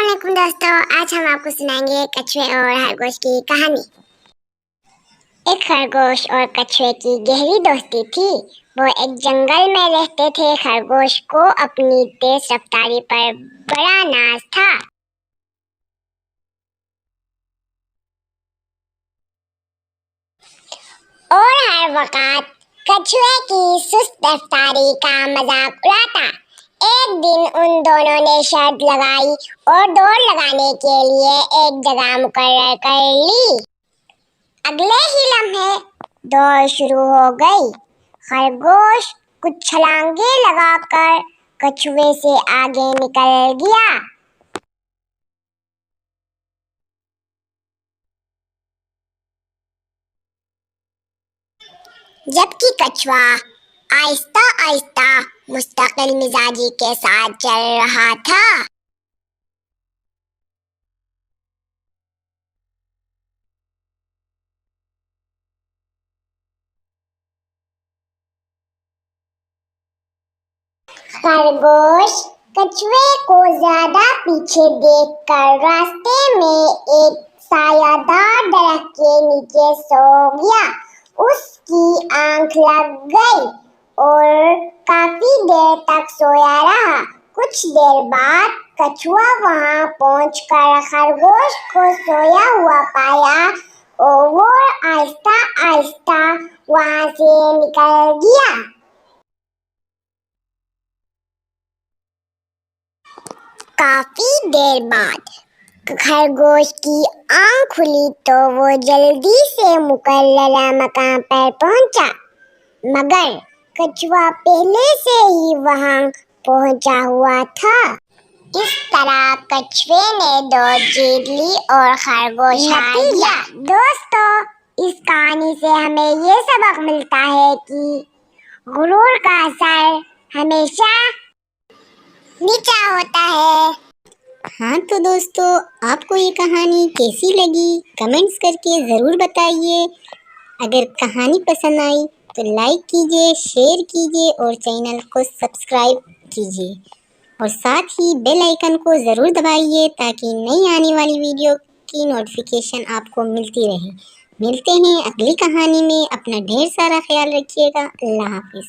वालेकुम दोस्तों, आज हम आपको सुनाएंगे कछुए और खरगोश की कहानी। एक खरगोश और कछुए की गहरी दोस्ती थी। वो एक जंगल में रहते थे। खरगोश को अपनी तेज रफ्तारी पर बड़ा नाज था और हर वक्त कछुए की सुस्त रफ्तारी का मजाक उड़ाता। एक दिन उन दोनों ने शर्त लगाई और दौड़ लगाने के लिए एक जगह मुकर्रर कर ली। अगले ही लम्हे दौड़ शुरू हो गई। खरगोश कुछ छलांगे लगाकर कछुए से आगे निकल गया। जबकि कछुआ आहिस्ता आहिस्ता मुस्तकिल मिजाजी के साथ चल रहा था। खरगोश कछुए को ज्यादा पीछे देखकर रास्ते में एक सायादार दरख्त के नीचे सो गया। उसकी आंख लग गई और काफी देर तक सोया रहा। कुछ देर बाद कछुआ वहां पहुंचकर खरगोश को सोया हुआ पाया और वो आहिस्ता आहिस्ता वहां से निकल गया। काफी देर बाद खरगोश की आंख खुली तो वो जल्दी से मुकर्ररा मकाम पर पहुंचा, मगर कछुआ पहले से ही वहां पहुंचा हुआ था। इस तरह कछुए ने दौड़ जीत ली और खरगोश हार गया। दोस्तों, इस कहानी से हमें ये सबक मिलता है कि गुरूर का असर हमेशा नीचा होता है। हाँ तो दोस्तों, आपको ये कहानी कैसी लगी कमेंट्स करके ज़रूर बताइए। अगर कहानी पसंद आई तो लाइक कीजिए, शेयर कीजिए और चैनल को सब्सक्राइब कीजिए और साथ ही बेल आइकन को ज़रूर दबाइए ताकि नई आने वाली वीडियो की नोटिफिकेशन आपको मिलती रहे। मिलते हैं अगली कहानी में। अपना ढेर सारा ख्याल रखिएगा। अल्लाह हाफिज़।